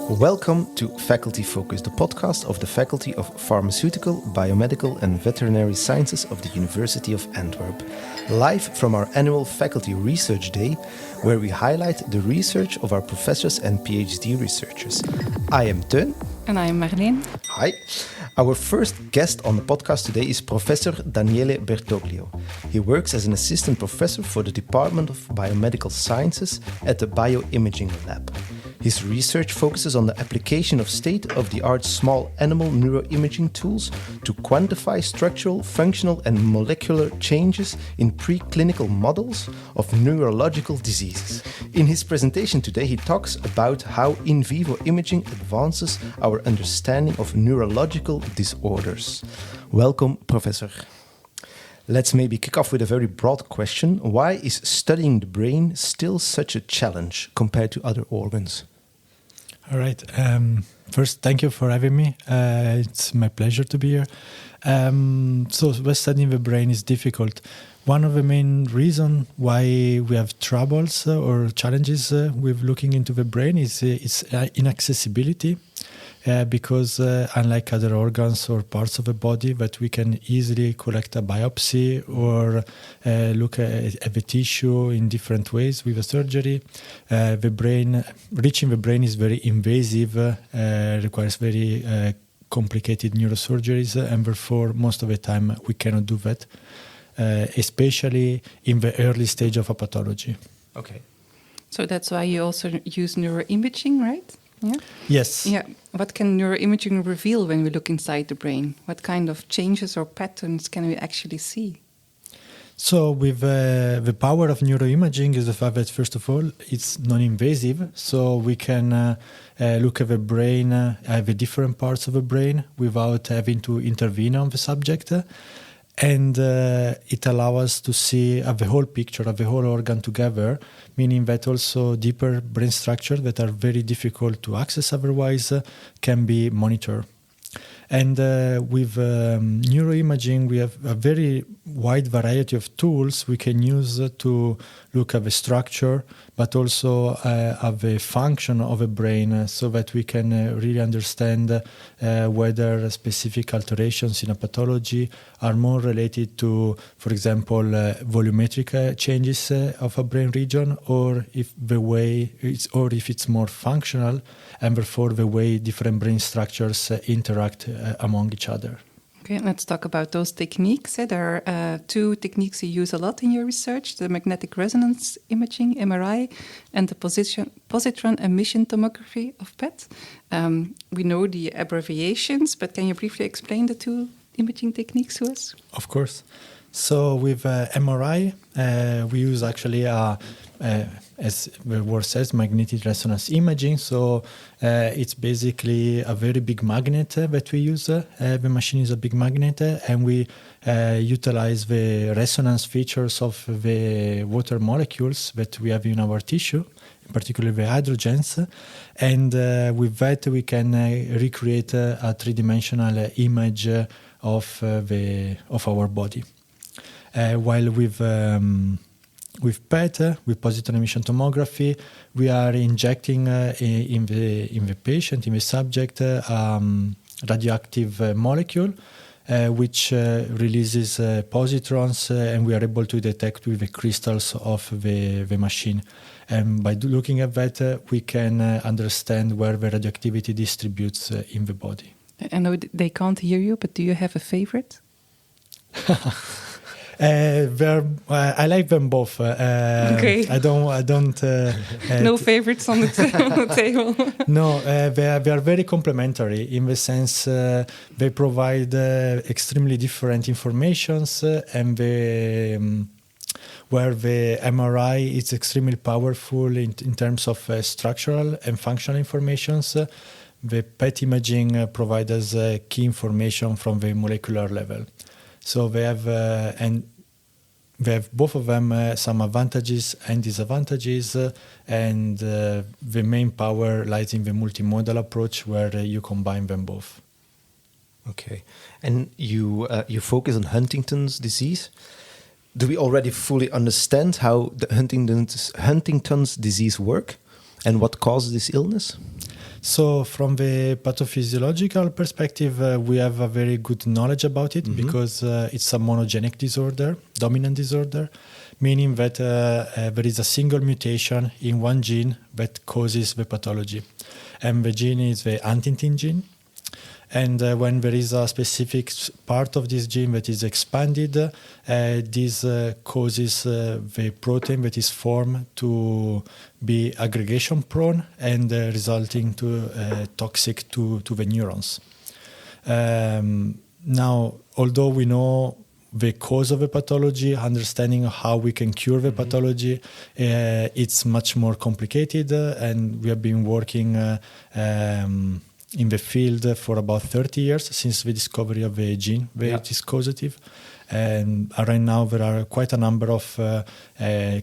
Welcome to Faculty Focus, the podcast of the Faculty of Pharmaceutical, Biomedical and Veterinary Sciences of the University of Antwerp. Live from our annual Faculty Research Day, where we highlight the research of our professors and PhD researchers. I am Teun. And I am Marleen. Hi. Our first guest on the podcast today is Professor Daniele Bertoglio. He works as an assistant professor for the Department of Biomedical Sciences at the Bioimaging Lab. His research focuses on the application of state-of-the-art small animal neuroimaging tools to quantify structural, functional and molecular changes in preclinical models of neurological diseases. In his presentation today, he talks about how in vivo imaging advances our understanding of neurological disorders. Welcome, Professor. Let's maybe kick off with a very broad question. Why is studying the brain still such a challenge compared to other organs? All right. First, thank you for having me. It's my pleasure to be here. So studying the brain is difficult. One of the main reasons why we have troubles or challenges with looking into the brain is inaccessibility. Because unlike other organs or parts of the body that we can easily collect a biopsy or look at the tissue in different ways with a surgery, reaching the brain is very invasive, requires very complicated neurosurgeries, and therefore most of the time we cannot do that, especially in the early stage of a pathology. Okay. So that's why you also use neuroimaging, right? Yeah. Yes. Yeah. What can neuroimaging reveal when we look inside the brain? What kind of changes or patterns can we actually see? So with the power of neuroimaging is the fact that, first of all, it's non-invasive. So we can look at the brain, the different parts of the brain without having to intervene on the subject. And it allows us to see the whole picture of the whole organ together, meaning that also deeper brain structures that are very difficult to access otherwise can be monitored. And with neuroimaging, we have a very wide variety of tools we can use to look at the structure, but also at the function of the brain, so that we can really understand whether specific alterations in a pathology are more related to, for example, volumetric changes of a brain region, or if it's more functional, and therefore the way different brain structures interact among each other. Okay, let's talk about those techniques. There are two techniques you use a lot in your research: the magnetic resonance imaging, MRI, and the positron emission tomography of PET. We know the abbreviations, but can you briefly explain the two imaging techniques to us? Of course. So with MRI, we use actually as the word says, magnetic resonance imaging. So it's basically a very big magnet that we use. The machine is a big magnet, and we utilize the resonance features of the water molecules that we have in our tissue, in particular the hydrogens. And with that, we can recreate a three-dimensional image of our body. While with PET, with positron emission tomography, we are injecting in the patient, in the subject, radioactive molecule, which releases positrons, and we are able to detect with the crystals of the machine. And by looking at that, we can understand where the radioactivity distributes in the body. I know they can't hear you, but do you have a favorite? I like them both. Okay. I don't. No favorites on the table. No, they are very complementary in the sense they provide extremely different informations, and where the MRI is extremely powerful in terms of structural and functional informations. The PET imaging provides us key information from the molecular level. So they have both of them some advantages and disadvantages, and the main power lies in the multimodal approach where you combine them both. Okay, and you focus on Huntington's disease. Do we already fully understand how the Huntington's disease work, and what causes this illness? So from the pathophysiological perspecve, we have a very good knowledge about it because it's a monogenic disorder, dominant disorder, meaning that there is a single mutation in one gene that causes the pathology. And the gene is the huntingtin gene. And when there is a specific part of this gene that is expanded, this causes the protein that is formed to be aggregation prone and resulting to toxic to the neurons. Now, although we know the cause of the pathology, understanding how we can cure the pathology, it's much more complicated, and we have been working in the field for about 30 years since the discovery of the gene where it is causative. And right now there are quite a number of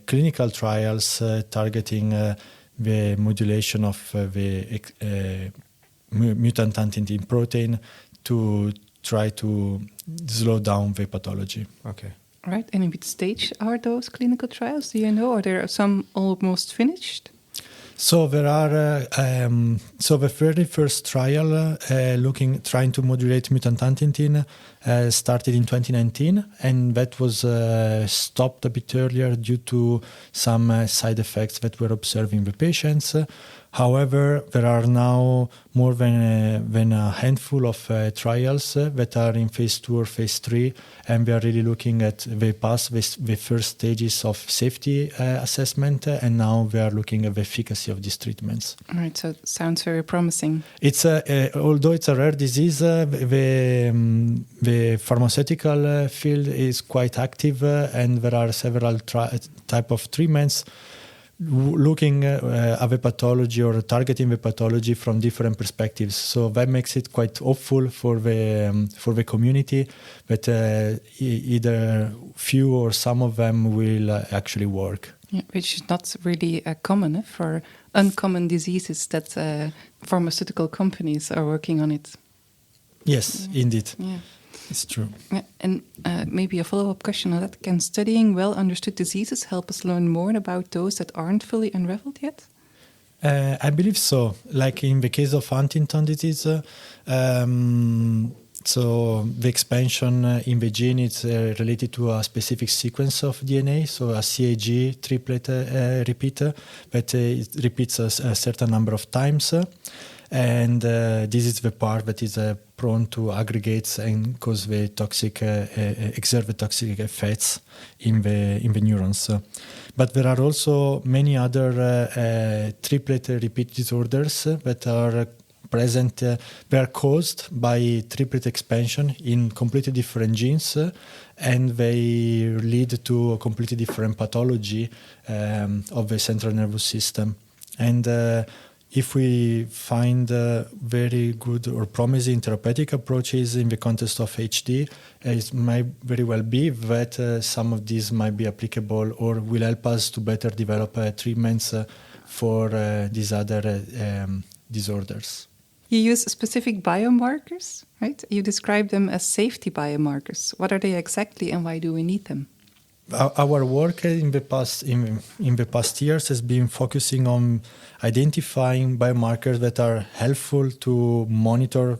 clinical trials targeting the modulation of the mutant huntingtin protein to try to slow down the pathology. Okay. Right. And in which stage are those clinical trials? Do you know? Are there some almost finished? So there are. So the very first trial trying to modulate mutant huntingtin started in 2019, and that was stopped a bit earlier due to some side effects that were observed in the patients. However, there are now more than a handful of trials that are in phase 2 or phase 3, and we are really looking at the first stages of safety assessment, and now we are looking at the efficacy of these treatments. All right, so it sounds very promising. It's although it's a rare disease, the pharmaceutical field is quite active, and there are several type of treatments looking at the pathology or targeting the pathology from different perspectives. So that makes it quite hopeful for the community that either few or some of them will actually work. Yeah, which is not really common for uncommon diseases that pharmaceutical companies are working on it. Yes, indeed. Yeah. It's true. Yeah, and maybe a follow-up question on that. Can studying well-understood diseases help us learn more about those that aren't fully unraveled yet? I believe so. Like in the case of Huntington disease, so the expansion in the gene is related to a specific sequence of DNA, so a CAG triplet repeater that it repeats a certain number of times. And this is the part that is prone to aggregates and cause the toxic, exert the toxic effects in the neurons. But there are also many other triplet repeat disorders that are present. They are caused by triplet expansion in completely different genes, and they lead to a completely different pathology of the central nervous system. And if we find very good or promising therapeutic approaches in the context of HD, it might very well be that some of these might be applicable or will help us to better develop treatments for these other disorders. You use specific biomarkers, right? You describe them as safety biomarkers. What are they exactly, and why do we need them? Our work in the past years has been focusing on identifying biomarkers that are helpful to monitor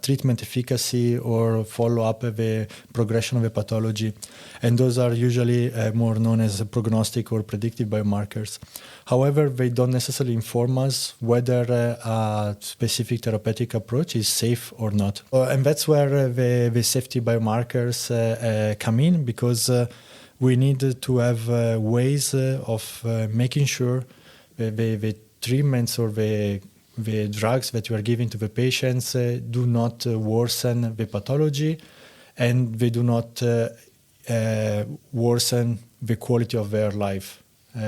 treatment efficacy or follow up the progression of the pathology, and those are usually more known as prognostic or predictive biomarkers. However, they don't necessarily inform us whether a specific therapeutic approach is safe or not, and that's where the safety biomarkers come in, because we need to have ways of making sure the treatments or the drugs that we are giving to the patients do not worsen the pathology, and they do not worsen the quality of their life,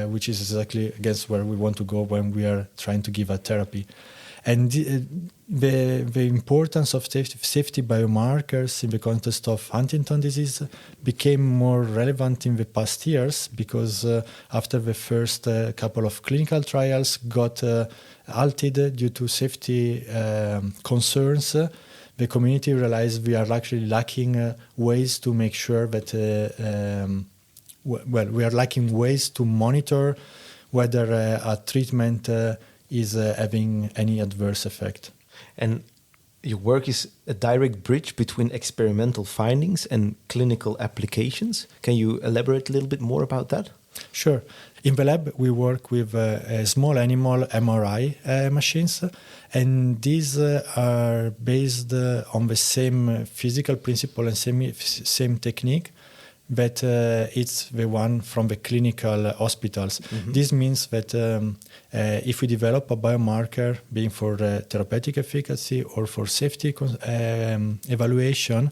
which is exactly against where we want to go when we are trying to give a therapy. And the importance of safety biomarkers in the context of Huntington disease became more relevant in the past years, because after the first couple of clinical trials got halted due to safety concerns, the community realized we are actually lacking ways to make sure that, we are lacking ways to monitor whether a treatment is having any adverse effect. And your work is a direct bridge between experimental findings and clinical applications. Can you elaborate a little bit more about that? Sure. In the lab, we work with small animal MRI machines, and these are based on the same physical principle and same technique, but it's the one from the clinical hospitals. Mm-hmm. This means that if we develop a biomarker, being for therapeutic efficacy or for safety evaluation,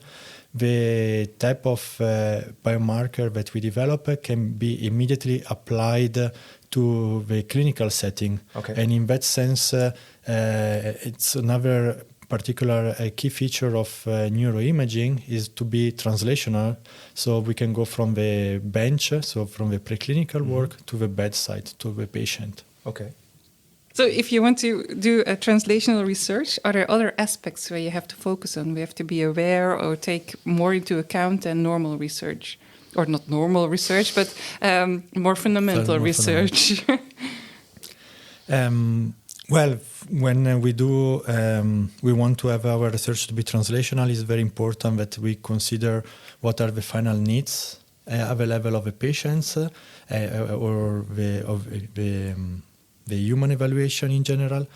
the type of biomarker that we develop can be immediately applied to the clinical setting. Okay. And in that sense, it's another particular key feature of neuroimaging is to be translational. So we can go from the bench, so from the preclinical work, to the bedside, to the patient. Okay. So if you want to do a translational research, are there other aspects where you have to focus on? We have to be aware or take more into account than normal research? Or not normal research, but more fundamental research. Well, when we do, we want to have our research to be translational. It's very important that we consider what are the final needs at the level of the patients or the human evaluation in general.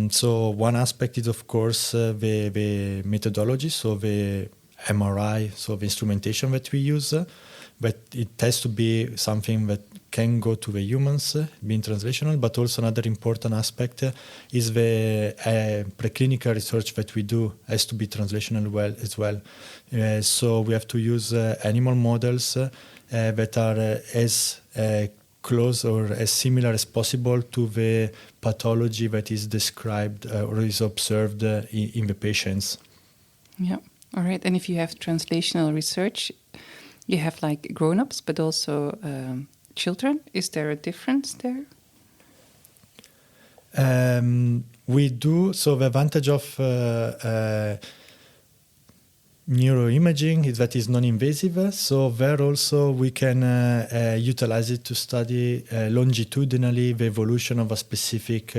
So one aspect is, of course, the methodology, so the MRI, so the instrumentation that we use, but it has to be something that can go to the humans, being translational, but also another important aspect is the preclinical research that we do has to be translational as well. So we have to use animal models that are as close or as similar as possible to the pathology that is described or is observed in the patients. Yeah, all right. And if you have translational research, you have like grown-ups, but also children. Is there a difference there? We do. So the advantage of neuroimaging is that it's non-invasive. So there also we can utilize it to study longitudinally the evolution of a specific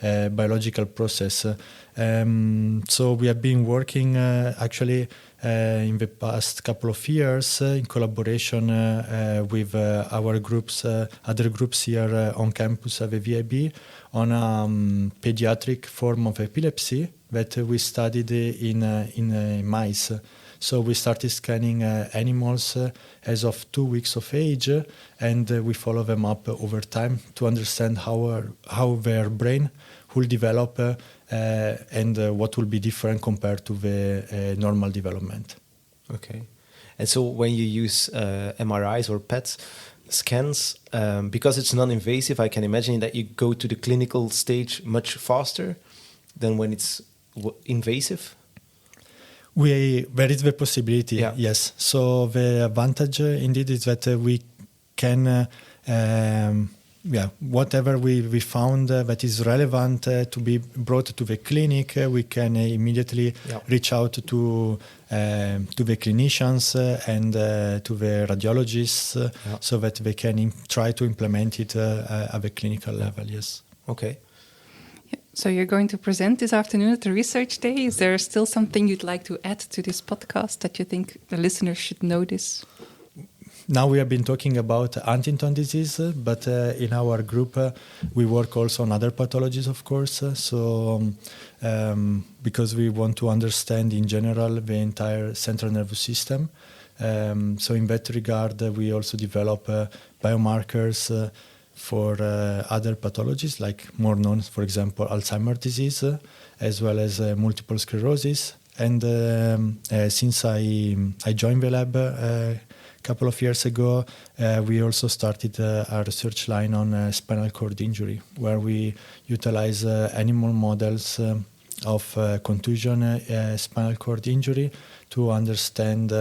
biological process. So we have been working actually in the past couple of years in collaboration with our groups, other groups here on campus at the VIB on a pediatric form of epilepsy that we studied in mice. So we started scanning animals as of 2 weeks of age, and we follow them up over time to understand how their brain will develop and what will be different compared to the normal development. Okay. And so when you use MRIs or PET scans, because it's non-invasive, I can imagine that you go to the clinical stage much faster than when it's invasive? There is the possibility, yes. So the advantage indeed is that we can, whatever we found that is relevant to be brought to the clinic, we can immediately reach out to the clinicians and to the radiologists so that they can try to implement it at the clinical level, yes. Okay. So you're going to present this afternoon at the Research Day. Is there still something you'd like to add to this podcast that you think the listeners should know this? Now we have been talking about Huntington disease, but in our group we work also on other pathologies, of course. Because we want to understand in general the entire central nervous system. So in that regard, we also develop biomarkers for other pathologies, like more known, for example, Alzheimer's disease, as well as multiple sclerosis. And since I joined the lab a couple of years ago, we also started a research line on spinal cord injury, where we utilize animal models of contusion spinal cord injury to understand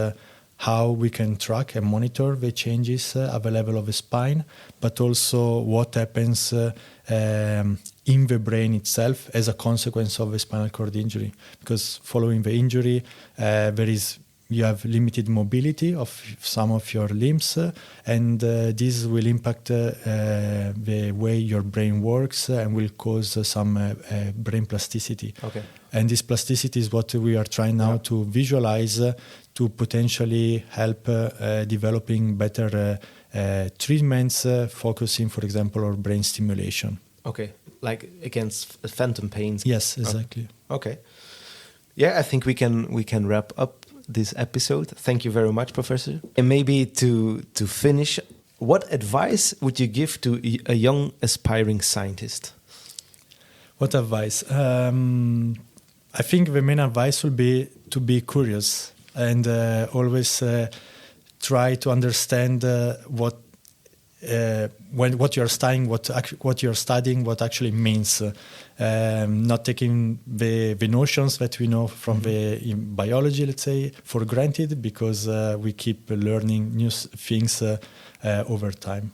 how we can track and monitor the changes at the level of the spine, but also what happens in the brain itself as a consequence of the spinal cord injury. Because following the injury, there is you have limited mobility of some of your limbs, and this will impact the way your brain works and will cause some brain plasticity. Okay. And this plasticity is what we are trying now to visualize to potentially help developing better treatments, focusing, for example, on brain stimulation. Okay, like against phantom pains. Yes, exactly. Okay. Yeah, I think we can wrap up this episode. Thank you very much, Professor. And maybe to finish, what advice would you give to a young aspiring scientist? What advice? I think the main advice will be to be curious and always try to understand what you're studying, what you're studying, what actually means. Not taking the notions that we know from the biology, let's say, for granted, because we keep learning new things over time.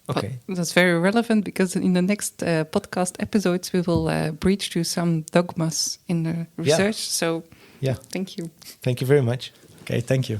Okay. That's very relevant because in the next podcast episodes we will breach through some dogmas in the research. So, thank you. Thank you very much. Okay, thank you.